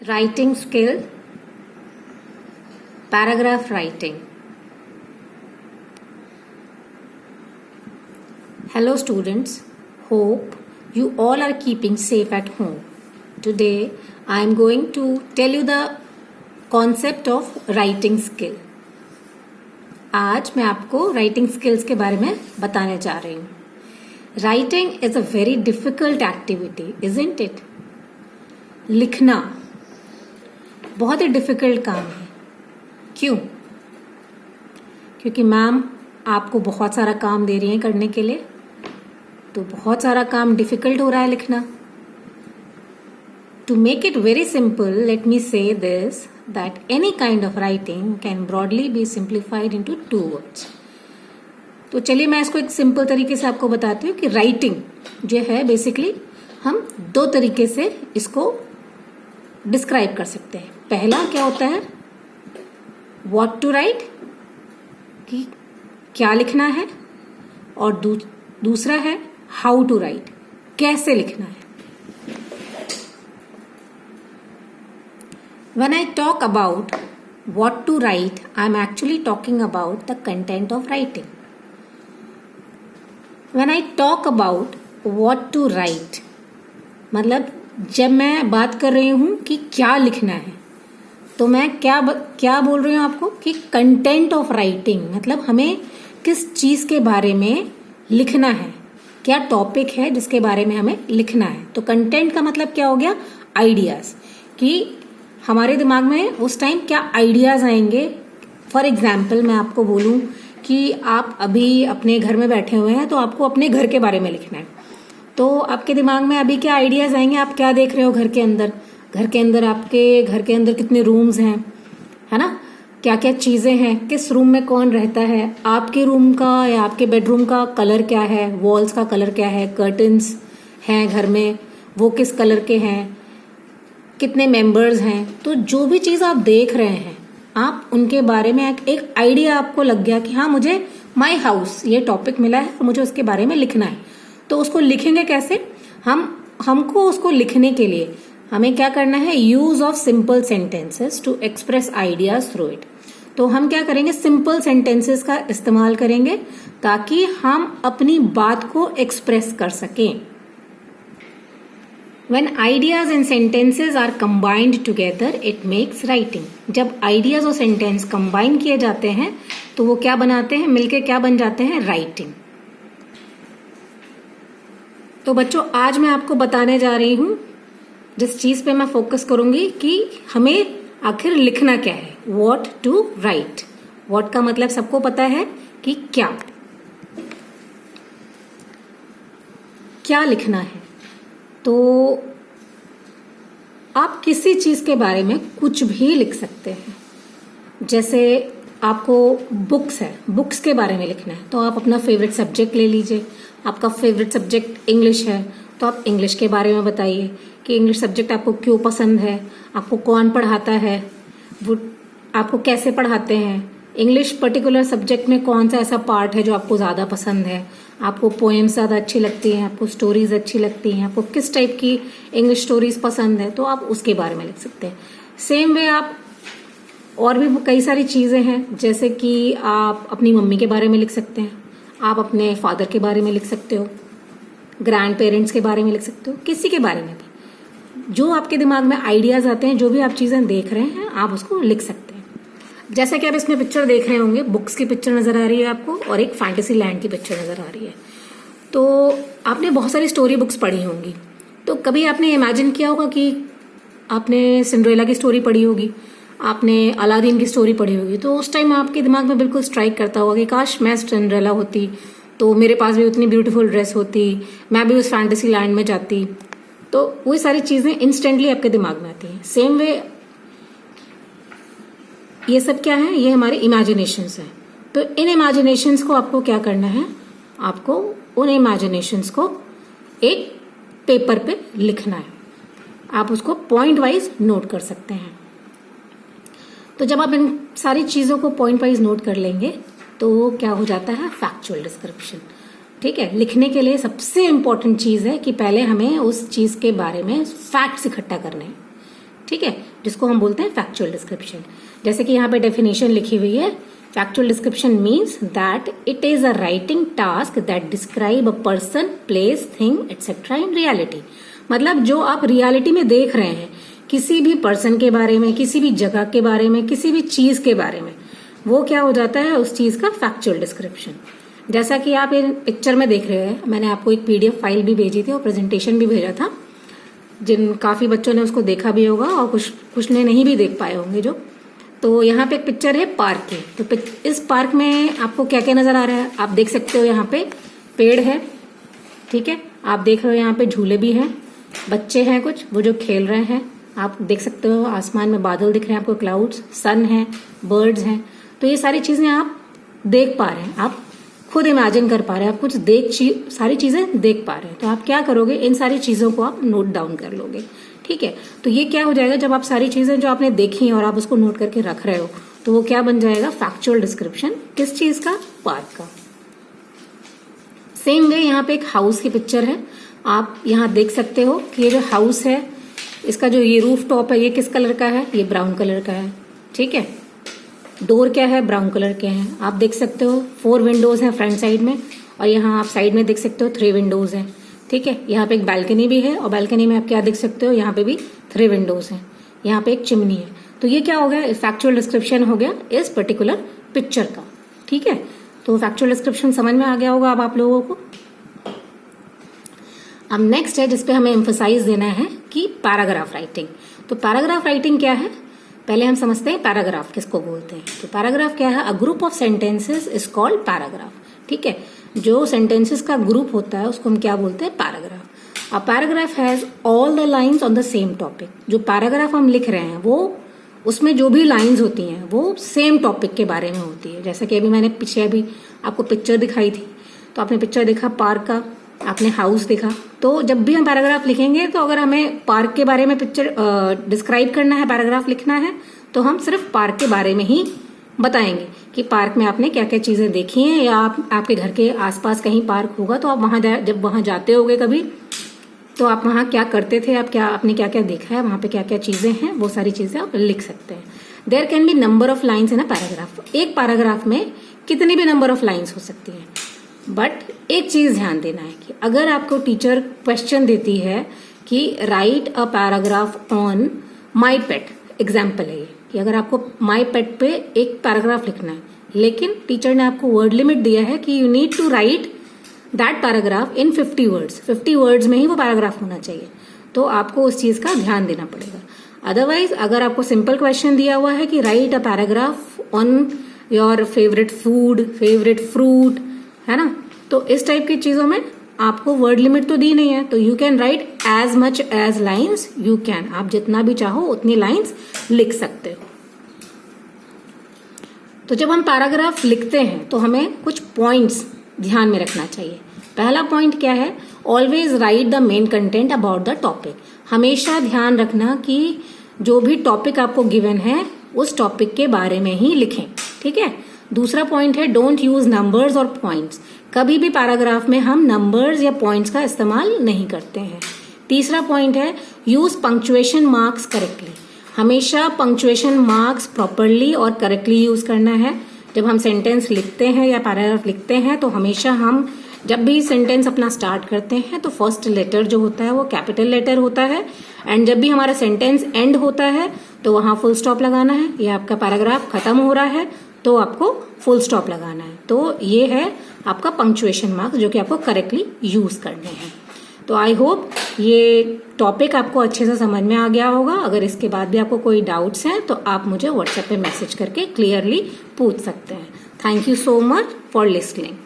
Writing skill, paragraph writing. Hello students, hope you all are keeping safe at home. Today I am going to tell you the concept of writing skill. आज मैं आपको writing skills के बारे में बताने जा रही हूँ. Writing is a very difficult activity, isn't it? लिखना बहुत ही डिफिकल्ट काम है. क्यों? क्योंकि मैम आपको बहुत सारा काम दे रही हैं करने के लिए, तो बहुत सारा काम डिफिकल्ट हो रहा है लिखना. To make it very simple, let me say this that any kind of writing can broadly be simplified into 2 words. तो चलिए मैं इसको एक सिंपल तरीके से आपको बताती हूँ कि राइटिंग जो है बेसिकली हम 2 तरीके से इसको डिस्क्राइब कर सकते हैं. पहला क्या होता है, व्हाट टू राइट, कि क्या लिखना है, और दूसरा है हाउ टू राइट, कैसे लिखना है. When I talk about what to write, I am actually talking about the content of writing. When I talk about what to write, मतलब जब मैं बात कर रही हूं कि क्या लिखना है, तो मैं क्या बोल रही हूं आपको कि कंटेंट ऑफ राइटिंग, मतलब हमें किस चीज के बारे में लिखना है, क्या टॉपिक है जिसके बारे में हमें लिखना है. तो कंटेंट का मतलब क्या हो गया, आइडियाज, कि हमारे दिमाग में उस टाइम क्या आइडियाज आएंगे. फॉर एग्जाम्पल मैं आपको बोलूं कि आप अभी अपने घर में बैठे हुए हैं, तो आपको अपने घर के बारे में लिखना है. तो आपके दिमाग में अभी क्या आइडियाज आएंगे, आप क्या देख रहे हो घर के अंदर, आपके घर के अंदर कितने रूम्स हैं, है ना, क्या क्या चीजें हैं, किस रूम में कौन रहता है, आपके रूम का या आपके बेडरूम का कलर क्या है, वॉल्स का कलर क्या है, कर्टन्स हैं घर में वो किस कलर के हैं, कितने मेंबर्स हैं. तो जो भी चीज आप देख रहे हैं, आप उनके बारे में एक आइडिया आपको लग गया कि हाँ मुझे माई हाउस ये टॉपिक मिला है और मुझे उसके बारे में लिखना है. तो उसको लिखेंगे कैसे, हमको उसको लिखने के लिए हमें क्या करना है, use of simple sentences to express ideas through it. तो हम क्या करेंगे, सिंपल सेंटेंसेस का इस्तेमाल करेंगे ताकि हम अपनी बात को एक्सप्रेस कर सकें. When ideas and sentences are combined together, it makes writing. जब आइडियाज और सेंटेंस कंबाइन किए जाते हैं तो वो क्या बनाते हैं, मिलके क्या बन जाते हैं, राइटिंग. तो बच्चों आज मैं आपको बताने जा रही हूं, जिस चीज पे मैं फोकस करूंगी कि हमें आखिर लिखना क्या है. What to right. व्हाट का मतलब सबको पता है कि क्या लिखना है. तो आप किसी चीज के बारे में कुछ भी लिख सकते हैं. जैसे आपको बुक्स है, बुक्स के बारे में लिखना है, तो आप अपना फेवरेट सब्जेक्ट ले लीजिए. आपका फेवरेट सब्जेक्ट इंग्लिश है, तो आप इंग्लिश के बारे में बताइए कि इंग्लिश सब्जेक्ट आपको क्यों पसंद है, आपको कौन पढ़ाता है, वो आपको कैसे पढ़ाते हैं, इंग्लिश पर्टिकुलर सब्जेक्ट में कौन सा ऐसा पार्ट है जो आपको ज़्यादा पसंद है, आपको पोएम्स ज़्यादा अच्छी लगती हैं, आपको स्टोरीज अच्छी लगती हैं, आपको किस टाइप की इंग्लिश स्टोरीज पसंद है, तो आप उसके बारे में लिख सकते हैं. सेम वे आप और भी कई सारी चीज़ें हैं, जैसे कि आप अपनी मम्मी के बारे में लिख सकते हैं, आप अपने फादर के बारे में लिख सकते हो, ग्रैंड पेरेंट्स के बारे में लिख सकते हो, किसी के बारे में भी. जो आपके दिमाग में आइडियाज आते हैं, जो भी आप चीज़ें देख रहे हैं, आप उसको लिख सकते हैं. जैसे कि आप इसमें पिक्चर देख रहे होंगे, बुक्स की पिक्चर नजर आ रही है आपको और एक फैंटेसी लैंड की पिक्चर नजर आ रही है. तो आपने बहुत सारी स्टोरी बुक्स पढ़ी होंगी, तो कभी आपने इमेजिन किया होगा कि आपने सिंड्रेला की स्टोरी पढ़ी होगी, आपने अलादीन की स्टोरी पढ़ी होगी, तो उस टाइम आपके दिमाग में बिल्कुल स्ट्राइक करता होगा कि काश मैं सिंड्रेला होती, तो मेरे पास भी उतनी ब्यूटीफुल ड्रेस होती, मैं भी उस फैंटेसी लैंड में जाती. तो वही सारी चीजें इंस्टेंटली आपके दिमाग में आती हैं. सेम वे ये सब क्या है, ये हमारे इमेजिनेशंस हैं. तो इन इमेजिनेशंस को आपको क्या करना है, आपको उन इमेजिनेशंस को एक पेपर पे लिखना है. आप उसको पॉइंट वाइज नोट कर सकते हैं. तो जब आप इन सारी चीजों को पॉइंट वाइज नोट कर लेंगे तो क्या हो जाता है, फैक्चुअल डिस्क्रिप्शन. ठीक है, लिखने के लिए सबसे इंपॉर्टेंट चीज है कि पहले हमें उस चीज के बारे में फैक्ट्स इकट्ठा करने हैं. ठीक है, जिसको हम बोलते हैं फैक्चुअल डिस्क्रिप्शन। जैसे कि यहाँ पे डेफिनेशन लिखी हुई है, factual description means that it is a writing task that describe a person, place, thing etcetera in reality. मतलब जो आप रियलिटी में देख रहे हैं, किसी भी पर्सन के बारे में, किसी भी जगह के बारे में, किसी भी चीज के बारे में, वो क्या हो जाता है, उस चीज का फैक्चुअल डिस्क्रिप्शन। जैसा कि आप इन पिक्चर में देख रहे हैं, मैंने आपको एक पीडीएफ फाइल भी भेजी थी और प्रेजेंटेशन भी भेजा था, जिन काफी बच्चों ने उसको देखा भी होगा और कुछ ने नहीं भी देख पाए होंगे जो। तो यहाँ पे एक पिक्चर है पार्क की। तो इस पार्क में आपको क्या क्या नजर आ रहा है, आप देख सकते हो यहाँ पे पेड़ है, ठीक है, आप देख रहे हो यहाँ पे झूले भी हैं, बच्चे हैं कुछ वो जो खेल रहे हैं, आप देख सकते हो आसमान में बादल दिख रहे हैं आपको, क्लाउड्स, सन है, बर्ड्स हैं। तो ये सारी चीजें आप देख पा रहे हैं, आप खुद इमेजिन कर पा रहे हैं, आप कुछ सारी चीजें देख पा रहे हैं। तो आप क्या करोगे, इन सारी चीजों को आप नोट डाउन कर लोगे, ठीक है। तो ये क्या हो जाएगा, जब आप सारी चीजें जो आपने देखी और आप उसको नोट करके रख रहे हो, तो वो क्या बन जाएगा, फैक्चुअल डिस्क्रिप्शन। किस चीज का, पार्क का। सेम वे यहाँ पे एक हाउस की पिक्चर है, आप यहाँ देख सकते हो कि ये जो हाउस है, इसका जो ये रूफ टॉप है, ये किस कलर का है, ये ब्राउन कलर का है, ठीक है। डोर क्या है, ब्राउन कलर के हैं। आप देख सकते हो 4 विंडोज हैं फ्रंट साइड में, और यहाँ आप साइड में देख सकते हो 3 विंडोज हैं, ठीक है। यहाँ पे एक बालकनी भी है, और बालकनी में आप क्या देख सकते हो, यहाँ पे भी 3 विंडोज हैं, यहाँ पे एक चिमनी है। तो ये क्या हो गया, फैक्चुअल डिस्क्रिप्शन हो गया इस पर्टिकुलर पिक्चर का, ठीक है। तो फैक्चुअल डिस्क्रिप्शन समझ में आ गया होगा अब आप लोगों को। अब नेक्स्ट है जिसपे हमें एम्फसाइज देना है कि पैराग्राफ राइटिंग। तो पैराग्राफ राइटिंग क्या है, पहले हम समझते हैं पैराग्राफ किसको बोलते हैं। तो पैराग्राफ क्या है, a group of sentences is called paragraph, ठीक है। जो सेंटेंसेस का ग्रुप होता है उसको हम क्या बोलते हैं, paragraph. A paragraph has all the lines on the same topic. जो पैराग्राफ हम लिख रहे हैं वो, उसमें जो भी लाइंस होती हैं वो सेम टॉपिक के बारे में होती है। जैसे कि अभी मैंने पीछे अभी आपको पिक्चर दिखाई थी, तो आपने पिक्चर देखा पार्क का, आपने हाउस देखा। तो जब भी हम पैराग्राफ लिखेंगे, तो अगर हमें पार्क के बारे में पिक्चर डिस्क्राइब करना है, पैराग्राफ लिखना है, तो हम सिर्फ पार्क के बारे में ही बताएंगे कि पार्क में आपने क्या क्या चीजें देखी हैं, या आपके घर के आसपास कहीं पार्क होगा तो आप जब वहां जाते होगे कभी, तो आप वहां क्या करते थे, आपने क्या क्या देखा है, वहां पे क्या क्या चीजें हैं, वो सारी चीजें आप लिख सकते हैं। There can be number of lines in a paragraph. एक पैराग्राफ में कितनी भी नंबर ऑफ लाइन्स हो सकती हैं, बट एक चीज ध्यान देना है कि अगर आपको टीचर क्वेश्चन देती है कि right a paragraph on my pet, example है ये कि अगर आपको माई पेट पे एक पैराग्राफ लिखना है, लेकिन टीचर ने आपको वर्ड लिमिट दिया है कि you need to write that paragraph in 50 words, 50 words में ही वो पैराग्राफ होना चाहिए, तो आपको उस चीज का ध्यान देना पड़ेगा। अदरवाइज अगर आपको सिंपल क्वेश्चन दिया हुआ है कि right a paragraph on your favourite food, favourite fruit, है ना, तो इस टाइप की चीजों में आपको वर्ड लिमिट तो दी नहीं है, तो you can write as much as lines you can, आप जितना भी चाहो उतनी लाइन्स लिख सकते हो। तो जब हम पैराग्राफ लिखते हैं तो हमें कुछ पॉइंट्स ध्यान में रखना चाहिए। पहला पॉइंट क्या है, always right the main content about the topic. हमेशा ध्यान रखना कि जो भी टॉपिक आपको गिवन है उस टॉपिक के बारे में ही लिखें, ठीक है। दूसरा पॉइंट है, डोंट यूज नंबर्स और पॉइंट्स। कभी भी पैराग्राफ में हम नंबर्स या पॉइंट्स का इस्तेमाल नहीं करते हैं। तीसरा पॉइंट है, यूज पंक्चुएशन मार्क्स करेक्टली। हमेशा पंक्चुएशन मार्क्स प्रॉपरली और करेक्टली यूज करना है। जब हम सेंटेंस लिखते हैं या पैराग्राफ लिखते हैं तो हमेशा हम जब भी सेंटेंस अपना स्टार्ट करते हैं तो फर्स्ट लेटर जो होता है वो कैपिटल लेटर होता है, एंड जब भी हमारा सेंटेंस एंड होता है तो वहां फुल स्टॉप लगाना है। ये आपका पैराग्राफ खत्म हो रहा है तो आपको फुल स्टॉप लगाना है। तो ये है आपका पंक्चुएशन मार्क्स जो कि आपको करेक्टली यूज करने हैं। तो आई होप ये टॉपिक आपको अच्छे से समझ में आ गया होगा। अगर इसके बाद भी आपको कोई डाउट्स हैं तो आप मुझे व्हाट्सएप पे मैसेज करके क्लियरली पूछ सकते हैं। Thank you so much for listening.